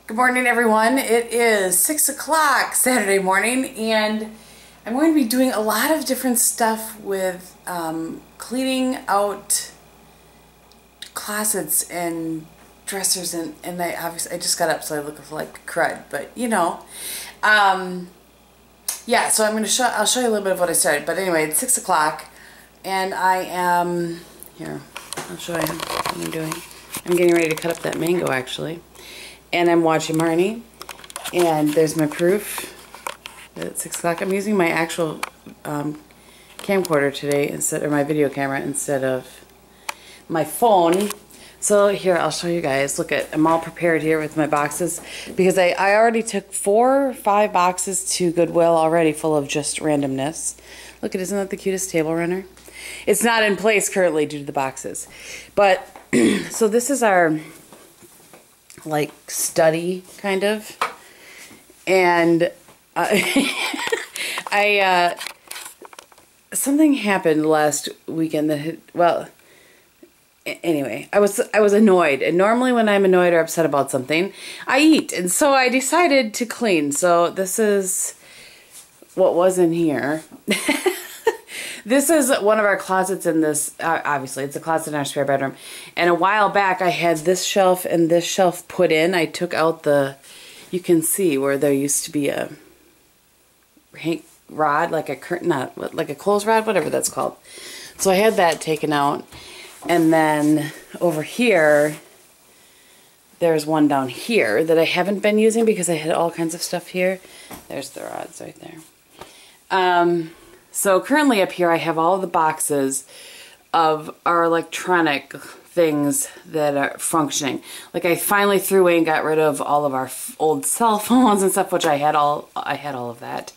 Good morning, everyone. It is 6 o'clock Saturday morning, and I'm going to be doing a lot of different stuff with cleaning out closets and dressers, and I just got up, so I look like crud, but you know. Yeah, so I'll show you a little bit of what I started. But anyway, it's 6 o'clock, and I am here. I'll show you what I'm doing. I'm getting ready to cut up that mango, actually. And I'm watching Marnie, and there's my proof at 6 o'clock. I'm using my actual camcorder today, or my video camera, instead of my phone. So here, I'll show you guys. Look, I'm all prepared here with my boxes, because I already took 4 or 5 boxes to Goodwill already, full of just randomness. Look, isn't that the cutest table runner? It's not in place currently due to the boxes. But, so this is our like study kind of, and something happened last weekend that anyway, I was annoyed, and normally when I'm annoyed or upset about something, I eat, and so I decided to clean. So this is what was in here. This is one of our closets in this, obviously, it's a closet in our spare bedroom. And a while back, I had this shelf and this shelf put in. I took out you can see where there used to be a rod, like a curtain, like a clothes rod, whatever that's called. So I had that taken out. And then over here, there's one down here that I haven't been using because I had all kinds of stuff here. There's the rods right there. So currently up here I have all the boxes of our electronic things that are functioning. Like I finally threw away and got rid of all of our old cell phones and stuff, which I had all of that.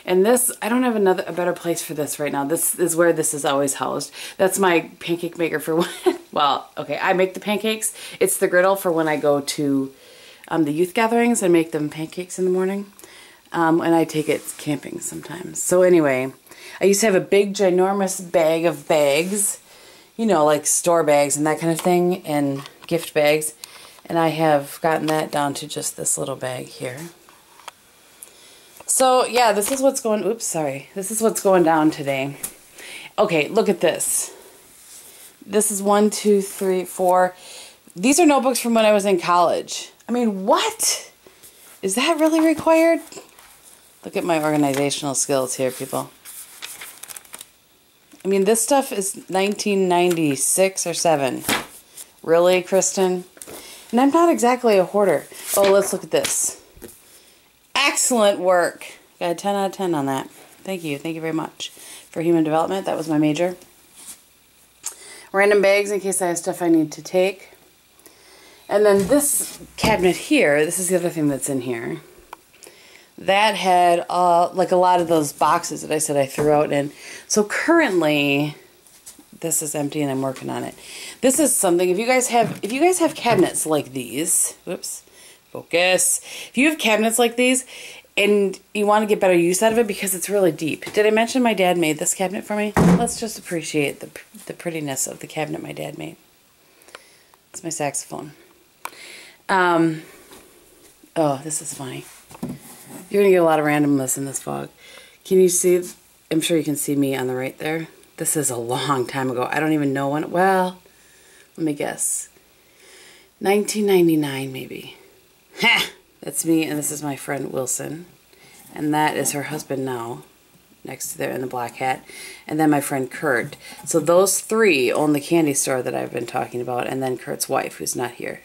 And this, I don't have a better place for this right now. This is where this is always housed. That's my pancake maker for when, well, okay, I make the pancakes. It's the griddle for when I go to the youth gatherings and make them pancakes in the morning. And I take it camping sometimes. So anyway, I used to have a big, ginormous bag of bags, you know, like store bags and that kind of thing, and gift bags. And I have gotten that down to just this little bag here. So yeah, this is what's going, oops, sorry. This is what's going down today. Okay, look at this. This is 1, 2, 3, 4. These are notebooks from when I was in college. I mean, what? Is that really required? Look at my organizational skills here, people. I mean, this stuff is 1996 or 7. Really, Kristen? And I'm not exactly a hoarder. Oh, let's look at this. Excellent work. Got a 10 out of 10 on that. Thank you. Thank you very much. For human development, that was my major. Random bags in case I have stuff I need to take. And then this cabinet here, this is the other thing that's in here. That had like a lot of those boxes that I said I threw out in. So currently, this is empty and I'm working on it. This is something, if you guys have cabinets like these, whoops, focus. If you have cabinets like these and you want to get better use out of it because it's really deep. Did I mention my dad made this cabinet for me? Let's just appreciate the prettiness of the cabinet my dad made. It's my saxophone. Oh, this is funny. You're going to get a lot of randomness in this vlog. Can you see? I'm sure you can see me on the right there. This is a long time ago. I don't even know when. Well, let me guess. 1999 maybe. Ha! That's me, and this is my friend Wilson. And that is her husband now, next to there in the black hat. And then my friend Kurt. So those 3 own the candy store that I've been talking about. And then Kurt's wife, who's not here.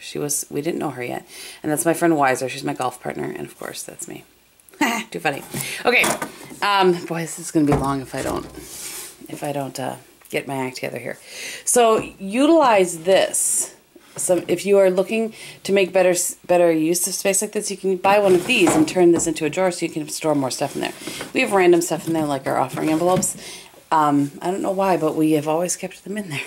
We didn't know her yet. And that's my friend Weiser. She's my golf partner. And of course, that's me. Too funny. Okay. Boy, this is going to be long if I don't get my act together here. So utilize this. So if you are looking to make better use of space like this, you can buy one of these and turn this into a drawer so you can store more stuff in there. We have random stuff in there, like our offering envelopes. I don't know why, but we have always kept them in there.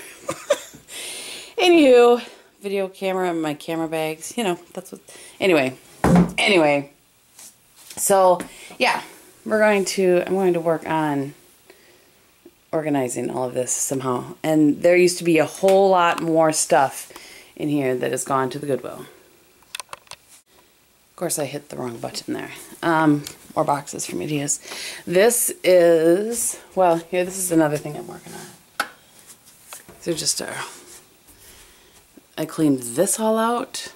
Anywho, video camera and my camera bags, you know, that's what, anyway. So yeah, I'm going to work on organizing all of this somehow. And there used to be a whole lot more stuff in here that has gone to the Goodwill. Of course, I hit the wrong button there. More boxes for me to use. This is, well, here, this is another thing I'm working on. So just, I cleaned this all out.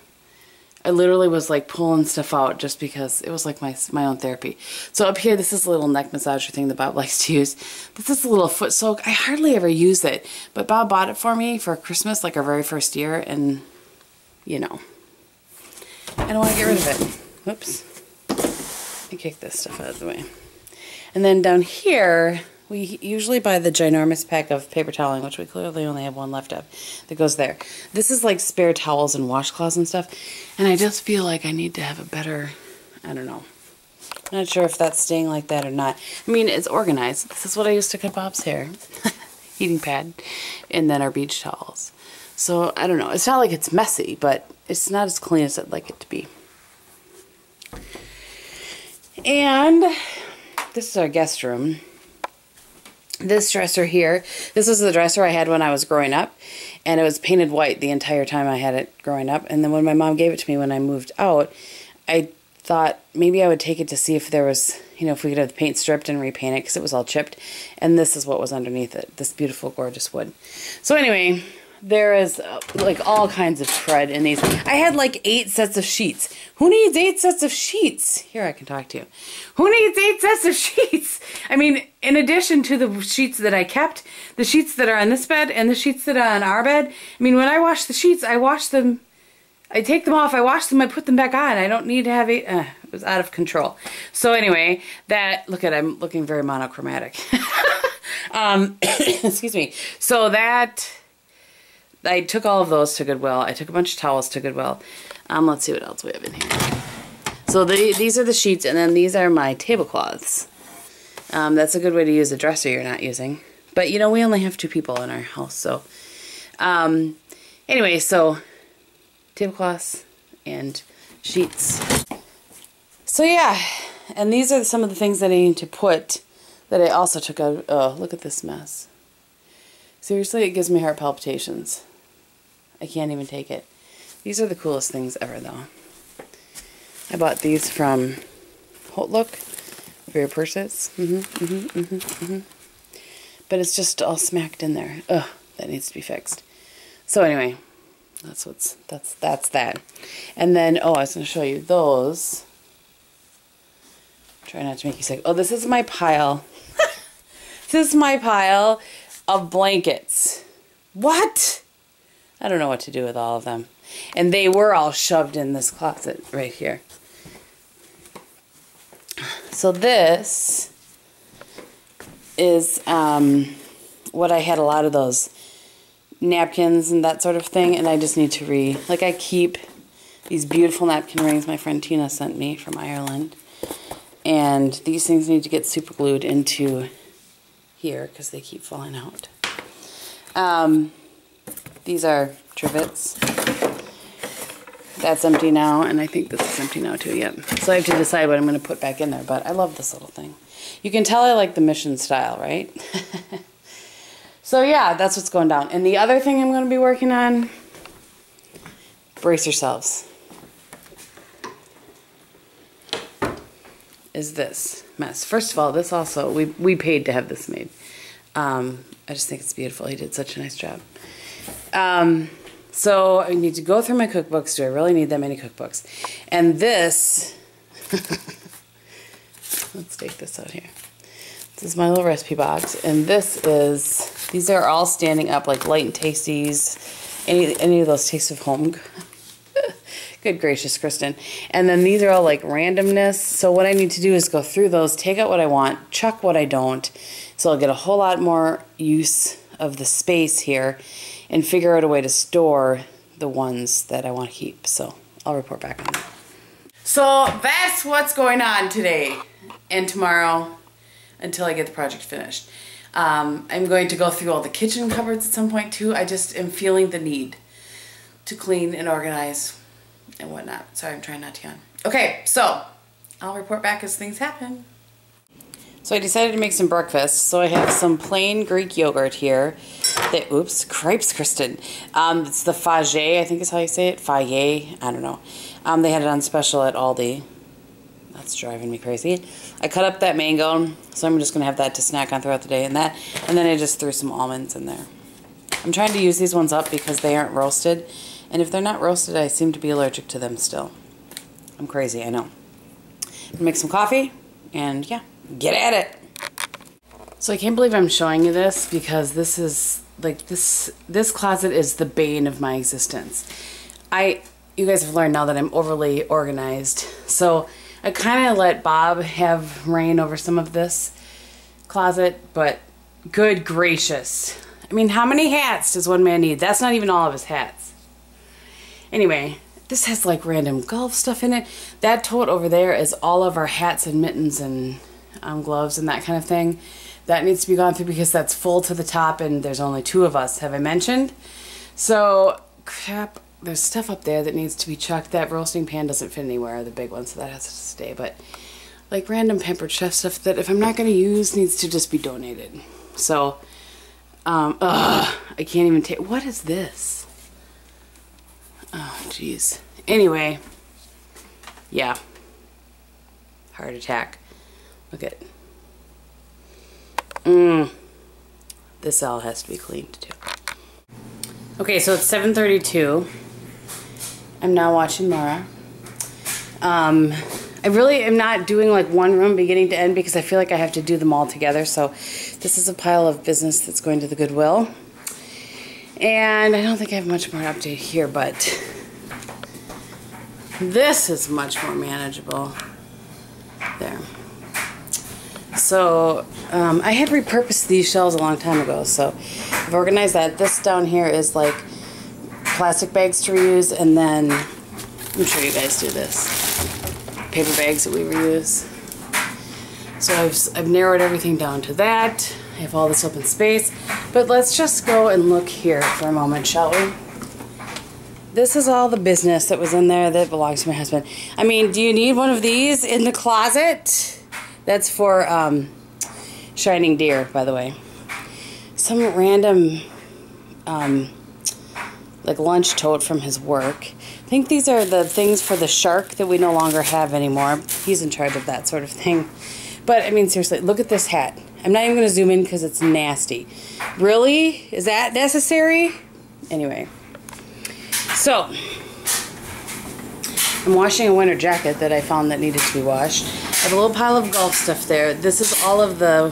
I literally was like pulling stuff out just because it was like my own therapy. So up here, this is a little neck massager thing that Bob likes to use. This is a little foot soak. I hardly ever use it, but Bob bought it for me for Christmas, like our very first year, and you know, I don't want to get rid of it. Whoops. I kick this stuff out of the way. And then down here, we usually buy the ginormous pack of paper toweling, which we clearly only have one left of, that goes there. This is like spare towels and washcloths and stuff, and I just feel like I need to have a better, I don't know. I'm not sure if that's staying like that or not. I mean, it's organized. This is what I used to cut Bob's hair. Heating pad. And then our beach towels. So, I don't know. It's not like it's messy, but it's not as clean as I'd like it to be. And this is our guest room. This dresser here, this was the dresser I had when I was growing up, and it was painted white the entire time I had it growing up. And then when my mom gave it to me when I moved out, I thought maybe I would take it to see if there was, you know, if we could have the paint stripped and repaint it, because it was all chipped. And this is what was underneath it, this beautiful, gorgeous wood. So anyway, there is like all kinds of tread in these. I had like 8 sets of sheets. Who needs 8 sets of sheets? Here, I can talk to you. Who needs 8 sets of sheets? I mean, in addition to the sheets that I kept, the sheets that are on this bed and the sheets that are on our bed. I mean, when I wash the sheets, I wash them, I take them off, I wash them, I put them back on. I don't need to have 8, it was out of control. So anyway, that, look at, I'm looking very monochromatic. Excuse me. So that, I took all of those to Goodwill. I took a bunch of towels to Goodwill. Let's see what else we have in here. So these are the sheets, and then these are my tablecloths. That's a good way to use a dresser you're not using. But, you know, we only have 2 people in our house, so. Anyway, so tablecloths and sheets. So, yeah. And these are some of the things that I need to put that I also took out. Oh, look at this mess. Seriously, it gives me heart palpitations. I can't even take it. These are the coolest things ever, though. I bought these from Look for your purses. But it's just all smacked in there. Ugh, that needs to be fixed. So anyway, that's that. And then, oh, I was going to show you those. Try not to make you sick. Oh, this is my pile. This is my pile of blankets. What? I don't know what to do with all of them. And they were all shoved in this closet right here. So this is what I had a lot of those napkins and that sort of thing, and I just need to like I keep these beautiful napkin rings my friend Tina sent me from Ireland, and these things need to get super glued into here because they keep falling out. These are trivets. That's empty now, and I think this is empty now too, yep. So I have to decide what I'm going to put back in there, but I love this little thing. You can tell I like the mission style, right? So yeah, that's what's going down. And the other thing I'm going to be working on, brace yourselves, is this mess. First of all, this also, we paid to have this made. I just think it's beautiful. He did such a nice job. So I need to go through my cookbooks. Do I really need that many cookbooks? And this, let's take this out here. This is my little recipe box, and these are all standing up like Light and Tasties, any of those Tastes of Home. Good gracious, Kristin. And then these are all like randomness. So what I need to do is go through those, take out what I want, chuck what I don't. So I'll get a whole lot more use of the space here and figure out a way to store the ones that I want to keep. So I'll report back on that. So that's what's going on today and tomorrow until I get the project finished. I'm going to go through all the kitchen cupboards at some point too. I just am feeling the need to clean and organize and whatnot. Sorry, I'm trying not to yawn. Okay, so I'll report back as things happen. So I decided to make some breakfast. So I have some plain Greek yogurt here. Oops, cripes, Kristin. It's the Fage, I think is how you say it. Fage, I don't know. They had it on special at Aldi. That's driving me crazy. I cut up that mango, so I'm just going to have that to snack on throughout the day. And then I just threw some almonds in there. I'm trying to use these ones up because they aren't roasted. And if they're not roasted, I seem to be allergic to them still. I'm crazy, I know. I'm gonna make some coffee, and yeah, get at it. So I can't believe I'm showing you this because this is, like, this closet is the bane of my existence. You guys have learned now that I'm overly organized. So I kind of let Bob have reign over some of this closet, but good gracious. I mean, how many hats does one man need? That's not even all of his hats. Anyway, this has like random golf stuff in it. That tote over there is all of our hats and mittens and gloves and that kind of thing. That needs to be gone through because that's full to the top and there's only 2 of us, have I mentioned? So, crap, there's stuff up there that needs to be chucked. That roasting pan doesn't fit anywhere, the big one, so that has to stay. But like random Pampered Chef stuff that if I'm not going to use needs to just be donated. So, I can't even take, what is this? Oh, jeez. Anyway, yeah. Heart attack. Look at this all has to be cleaned too. Okay, so it's 7:32. I'm now watching Mara. I really am not doing like one room beginning to end because I feel like I have to do them all together. So this is a pile of business that's going to the Goodwill. And I don't think I have much more to update here, but this is much more manageable. There. So, I had repurposed these shelves a long time ago, so I've organized that. This down here is like plastic bags to reuse, and then, I'm sure you guys do this, paper bags that we reuse. So I've narrowed everything down to that. I have all this open space. But let's just go and look here for a moment, shall we? This is all the business that was in there that belongs to my husband. I mean, do you need one of these in the closet? That's for Shining Deer, by the way. Some random like lunch tote from his work. I think these are the things for the shark that we no longer have anymore. He's in charge of that sort of thing. But, I mean, seriously, look at this hat. I'm not even going to zoom in because it's nasty. Really? Is that necessary? Anyway. So, I'm washing a winter jacket that I found that needed to be washed. I have a little pile of golf stuff there. This is all of the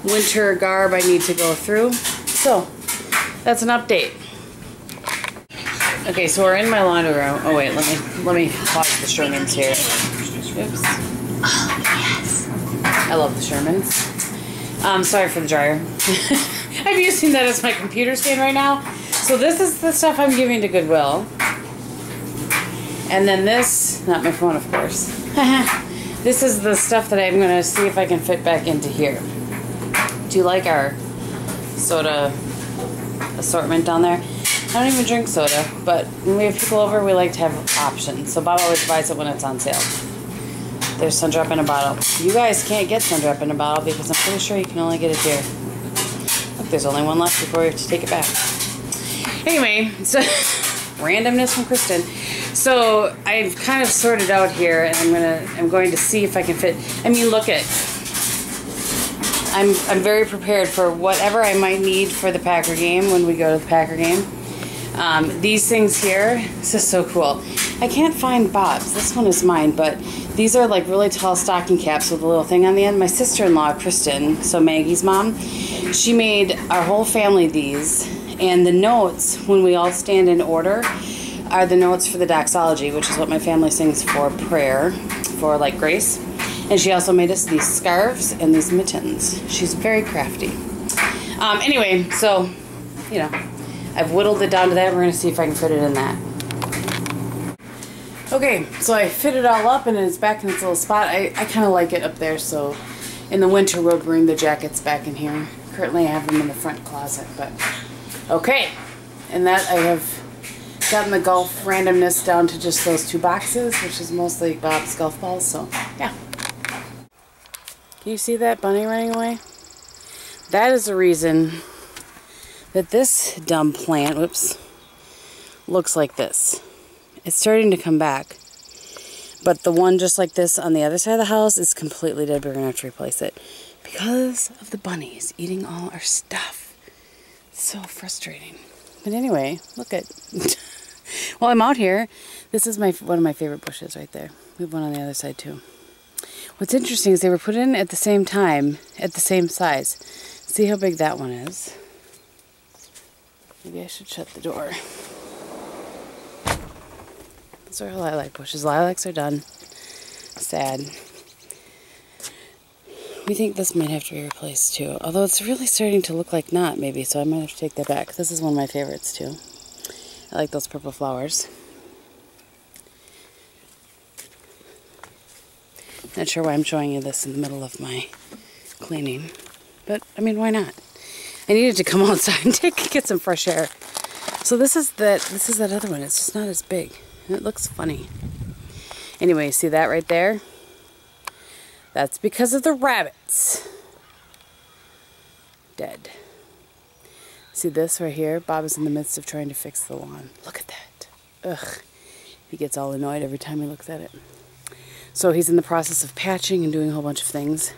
winter garb I need to go through. So, that's an update. Okay, so we're in my laundry room. Oh wait, let me pause the Shermans here. Oops. Oh yes. I love the Shermans. Sorry for the dryer. I'm using that as my computer stand right now. So this is the stuff I'm giving to Goodwill. And then this, not my phone of course. This is the stuff that I'm gonna see if I can fit back into here. Do you like our soda assortment down there? I don't even drink soda, but when we have people over, we like to have options. So Bob always buys it when it's on sale. There's Sundrop in a bottle. You guys can't get Sundrop in a bottle because I'm pretty sure you can only get it here. Look, there's only one left before you have to take it back. Anyway, so randomness from Kristin. So I've kind of sorted out here, and I'm going to see if I can fit. I mean, look at. I'm very prepared for whatever I might need for the Packer game when we go to the Packer game. These things here, this is so cool. I can't find Bob's. This one is mine, but these are like really tall stocking caps with a little thing on the end. My sister-in-law, Kristin, so Maggie's mom, she made our whole family these. And the notes, when we all stand in order, are the notes for the doxology, which is what my family sings for prayer, for like grace. And she also made us these scarves and these mittens. She's very crafty. Anyway, so, you know, I've whittled it down to that. We're going to see if I can fit it in that. Okay, so I fit it all up and it's back in its little spot. I kind of like it up there, so in the winter we'll bring the jackets back in here. Currently I have them in the front closet, but okay. And that I have gotten the golf randomness down to just those 2 boxes, which is mostly Bob's golf balls, so yeah. Can you see that bunny running away? That is the reason that this dumb plant, whoops, looks like this. It's starting to come back. But the one just like this on the other side of the house is completely dead. We're going to have to replace it because of the bunnies eating all our stuff. It's so frustrating. But anyway, look at... While I'm out here, this is one of my favorite bushes right there. We have one on the other side too. What's interesting is they were put in at the same time, at the same size. See how big that one is. Maybe I should shut the door. Those are our lilac bushes. Lilacs are done. Sad. We think this might have to be replaced too. Although it's really starting to look like not, maybe, so I might have to take that back. This is one of my favorites too. I like those purple flowers. Not sure why I'm showing you this in the middle of my cleaning. But, I mean, why not? I needed to come outside and get some fresh air. So this is that other one. It's just not as big. And it looks funny. Anyway, see that right there? That's because of the rabbits. Dead. See this right here? Bob is in the midst of trying to fix the lawn. Look at that. Ugh. He gets all annoyed every time he looks at it. So he's in the process of patching and doing a whole bunch of things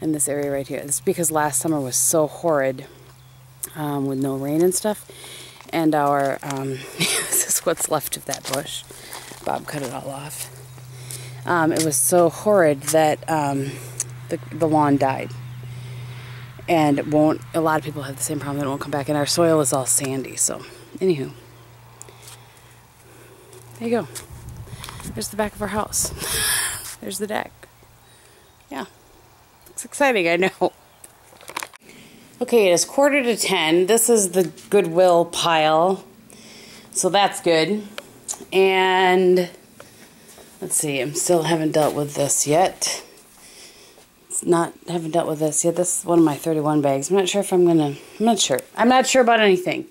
in this area right here. It's because last summer was so horrid with no rain and stuff. And our, this is what's left of that bush. Bob cut it all off. It was so horrid that the lawn died. And it won't, a lot of people have the same problem, it won't come back. And our soil is all sandy, so, anywho. There you go. There's the back of our house. There's the deck. Yeah. It's exciting, I know. Okay, it is 9:45. This is the Goodwill pile. So that's good. And let's see, still haven't dealt with this yet. Haven't dealt with this yet. This is one of my 31 bags. I'm not sure if I'm not sure. I'm not sure about anything.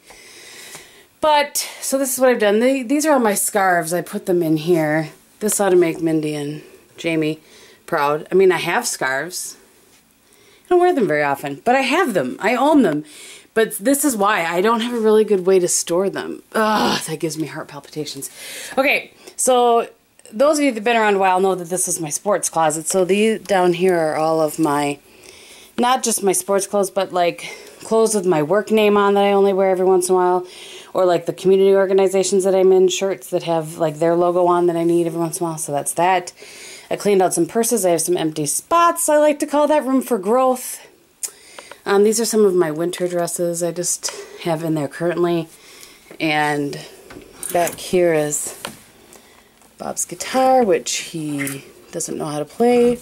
But, so this is what I've done. These are all my scarves. I put them in here. This ought to make Mindy and Jamie proud. I mean, I have scarves. I don't wear them very often, but I have them. I own them. But this is why. I don't have a really good way to store them. Ugh, that gives me heart palpitations. Okay, so those of you that have been around a while know that this is my sports closet. So these down here are all of my, not just my sports clothes, but like clothes with my work name on that I only wear every once in a while. Or like the community organizations that I'm in, shirts that have like their logo on that I need every once in a while. So that's that. I cleaned out some purses. I have some empty spots. I like to call that room for growth. These are some of my winter dresses I just have in there currently. And back here is Bob's guitar, which he doesn't know how to play.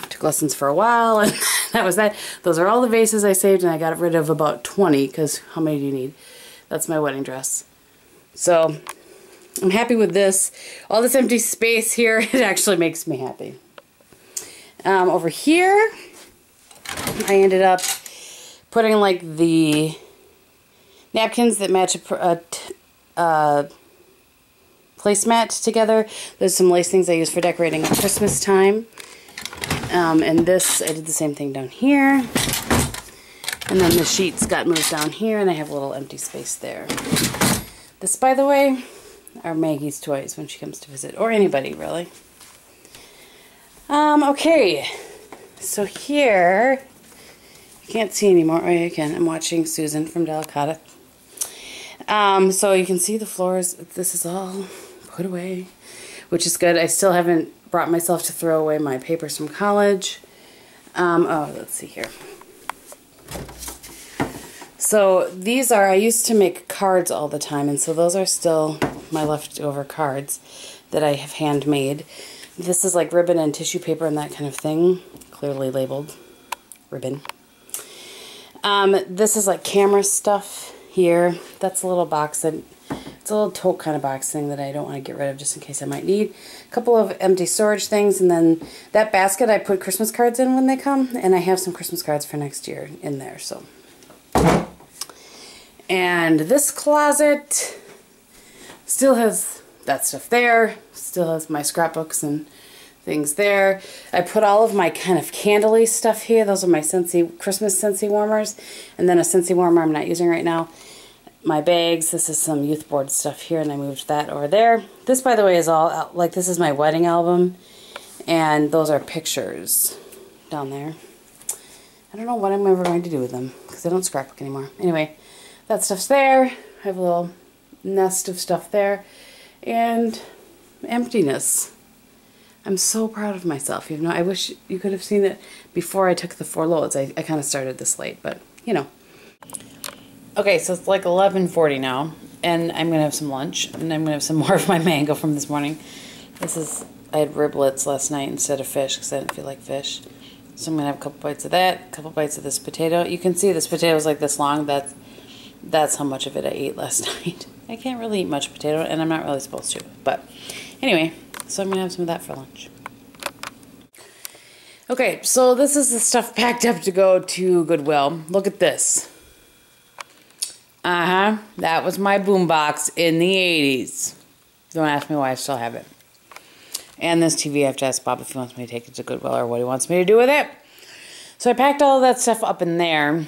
Took lessons for a while, and that was that. Those are all the vases I saved, and I got rid of about 20, because how many do you need? That's my wedding dress. So, I'm happy with this. All this empty space here, it actually makes me happy. Over here, I ended up putting like the napkins that match a placemat together. There's some lace things I use for decorating at Christmas time. And this, I did the same thing down here. And then the sheets got moved down here, and I have a little empty space there. This, by the way, are Maggie's toys when she comes to visit, or anybody, really. Okay, so here, you can't see anymore. Oh, you can. I'm watching Susan from Delicata. So you can see the floors. This is all put away, which is good. I still haven't brought myself to throw away my papers from college. Oh, let's see here. So these are, I used to make cards all the time, and so those are still my leftover cards that I have handmade. This is like ribbon and tissue paper and that kind of thing, clearly labeled ribbon. This is like camera stuff here. That's a little box that, it's a little tote kind of box thing that I don't want to get rid of just in case I might need. A couple of empty storage things, and then that basket I put Christmas cards in when they come, and I have some Christmas cards for next year in there, so. And this closet still has that stuff there, still has my scrapbooks and things there. I put all of my kind of candle-y stuff here. Those are my Scentsy, Christmas Scentsy warmers, and then a Scentsy warmer I'm not using right now. my bags. This is some youth board stuff here, and I moved that over there. This, by the way, is all, like, this is my wedding album, and those are pictures down there. I don't know what I'm ever going to do with them, because I don't scrapbook anymore. Anyway, that stuff's there. I have a little nest of stuff there, and emptiness. I'm so proud of myself. You know, I wish you could have seen it before I took the 4 loads. I kind of started this late, but, you know. Okay, so it's like 11:40 now, and I'm going to have some lunch, and I'm going to have some more of my mango from this morning. I had riblets last night instead of fish, because I didn't feel like fish. So I'm going to have a couple bites of that, a couple bites of this potato. You can see this potato is like this long. That's how much of it I ate last night. I can't really eat much potato, and I'm not really supposed to. But anyway, so I'm going to have some of that for lunch. Okay, so this is the stuff packed up to go to Goodwill. Look at this. That was my boombox in the 80s. Don't ask me why I still have it. And this TV, I have to ask Bob if he wants me to take it to Goodwill or what he wants me to do with it. So I packed all of that stuff up in there.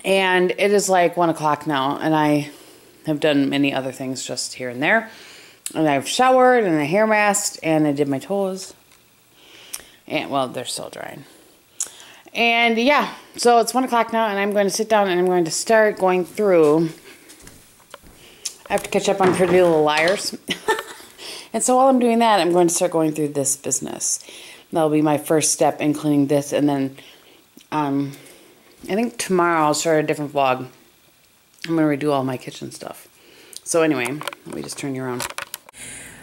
And it is like 1 o'clock now. And I have done many other things just here and there. And I've showered and I hair masked and I did my toes. And, well, they're still drying. And yeah, so it's 1 o'clock now, and I'm going to sit down and I'm going to start going through. I have to catch up on Pretty Little Liars. And so while I'm doing that, I'm going to start going through this business. That'll be my first step in cleaning this, and then I think tomorrow I'll start a different vlog. I'm going to redo all my kitchen stuff. So anyway, let me just turn you around.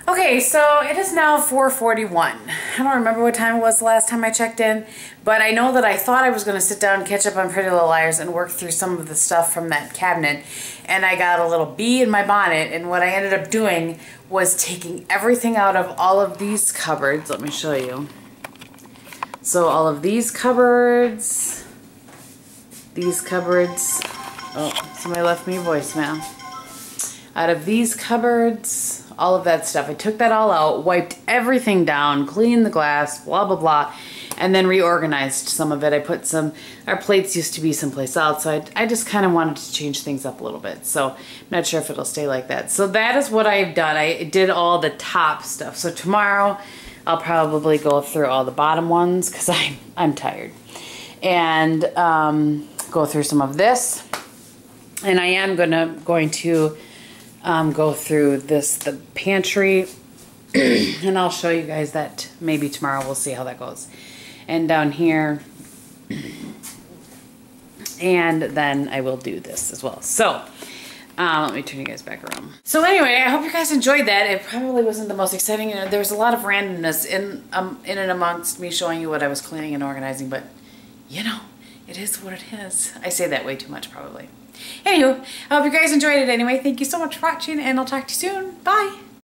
Okay, so it is now 4:41. I don't remember what time it was the last time I checked in, but I know that I thought I was going to sit down and catch up on Pretty Little Liars and work through some of the stuff from that cabinet, and I got a little bee in my bonnet, and what I ended up doing was taking everything out of all of these cupboards. Let me show you. So all of these cupboards, oh, somebody left me a voicemail. Out of these cupboards, all of that stuff. I took that all out, wiped everything down, cleaned the glass, blah, blah, blah, and then reorganized some of it. I put our plates used to be someplace else, so I just kind of wanted to change things up a little bit. So I'm not sure if it'll stay like that. So that is what I've done. I did all the top stuff. So tomorrow I'll probably go through all the bottom ones because I'm tired. And go through some of this. And I am going to go through the pantry, and I'll show you guys that maybe tomorrow. We'll see how that goes. And down here, and then I will do this as well. So let me turn you guys back around. So anyway, I hope you guys enjoyed that. It probably wasn't the most exciting. There was a lot of randomness in and amongst me showing you what I was cleaning and organizing, but you know, it is what it is. I say that way too much probably. Anywho, I hope you guys enjoyed it anyway. Thank you so much for watching, and I'll talk to you soon. Bye!